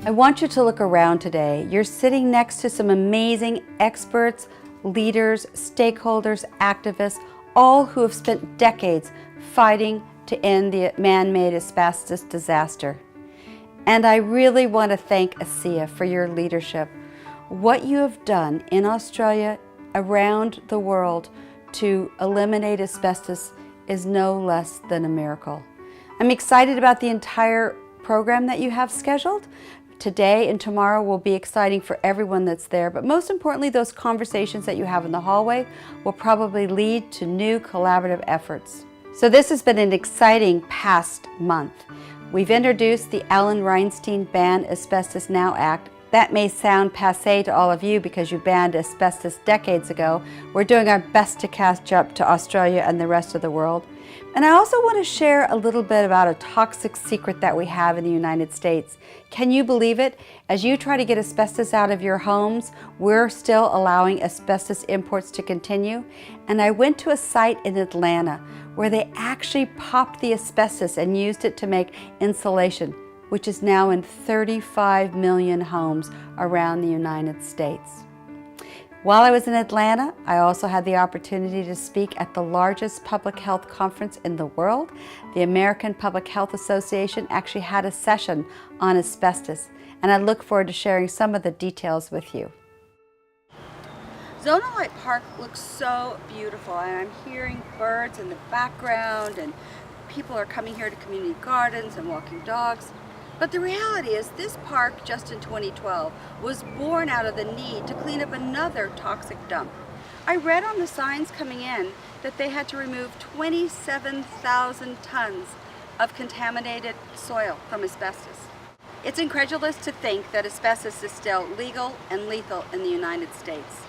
I want you to look around today. You're sitting next to some amazing experts, leaders, stakeholders, activists, all who have spent decades fighting to end the man-made asbestos disaster. And I really want to thank ASEA for your leadership. What you have done in Australia, around the world, to eliminate asbestos is no less than a miracle. I'm excited about the entire program that you have scheduled. Today and tomorrow will be exciting for everyone that's there, but most importantly, those conversations that you have in the hallway will probably lead to new collaborative efforts. So this has been an exciting past month. We've introduced the Reinstein Ban Asbestos Now Act. That may sound passé to all of you because you banned asbestos decades ago. We're doing our best to catch up to Australia and the rest of the world. And I also want to share a little bit about a toxic secret that we have in the United States. Can you believe it? As you try to get asbestos out of your homes, we're still allowing asbestos imports to continue. And I went to a site in Atlanta where they actually popped the asbestos and used it to make insulation, which is now in 35 million homes around the United States. While I was in Atlanta, I also had the opportunity to speak at the largest public health conference in the world. The American Public Health Association actually had a session on asbestos, and I look forward to sharing some of the details with you. Zonalite Park looks so beautiful, and I'm hearing birds in the background, and people are coming here to community gardens and walking dogs. But the reality is this park, just in 2012, was born out of the need to clean up another toxic dump. I read on the signs coming in that they had to remove 27,000 tons of contaminated soil from asbestos. It's incredulous to think that asbestos is still legal and lethal in the United States.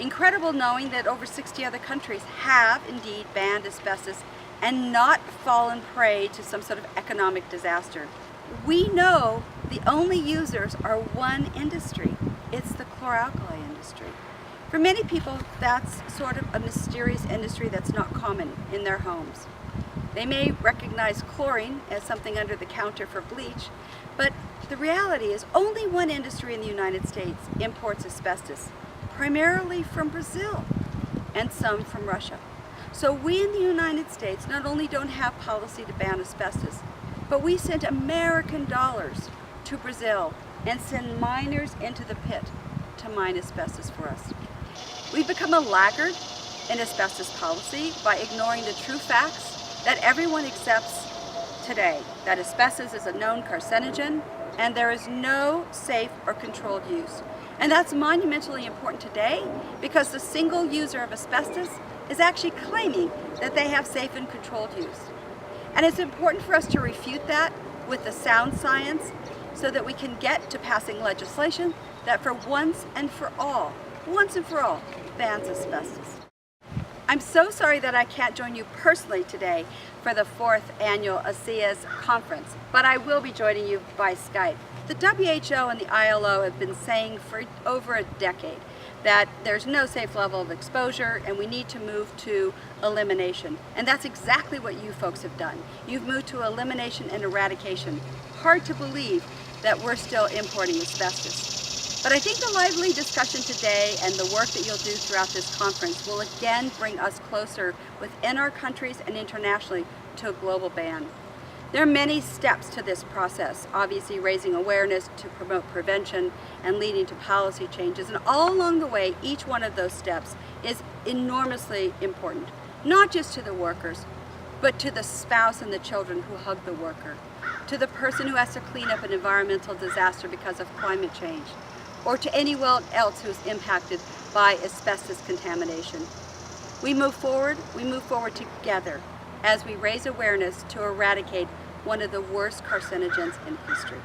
Incredible knowing that over 60 other countries have indeed banned asbestos and not fallen prey to some sort of economic disaster. We know the only users are one industry. It's the chlor-alkali industry. For many people, that's sort of a mysterious industry that's not common in their homes. They may recognize chlorine as something under the counter for bleach, but the reality is only one industry in the United States imports asbestos, primarily from Brazil and some from Russia. So we in the United States not only don't have policy to ban asbestos, but we send American dollars to Brazil and send miners into the pit to mine asbestos for us. We've become a laggard in asbestos policy by ignoring the true facts that everyone accepts today, that asbestos is a known carcinogen and there is no safe or controlled use. And that's monumentally important today because the single user of asbestos is actually claiming that they have safe and controlled use. And it's important for us to refute that with the sound science so that we can get to passing legislation that for once and for all, bans asbestos. I'm so sorry that I can't join you personally today for the 4th annual ASEA's conference, but I will be joining you by Skype. The WHO and the ILO have been saying for over a decade that there's no safe level of exposure and we need to move to elimination. And that's exactly what you folks have done. You've moved to elimination and eradication. Hard to believe that we're still importing asbestos. But I think the lively discussion today and the work that you'll do throughout this conference will again bring us closer within our countries and internationally to a global ban. There are many steps to this process, obviously raising awareness to promote prevention and leading to policy changes. And all along the way, each one of those steps is enormously important, not just to the workers, but to the spouse and the children who hug the worker, to the person who has to clean up an environmental disaster because of climate change, or to anyone else who's impacted by asbestos contamination. We move forward together as we raise awareness to eradicate one of the worst carcinogens in history.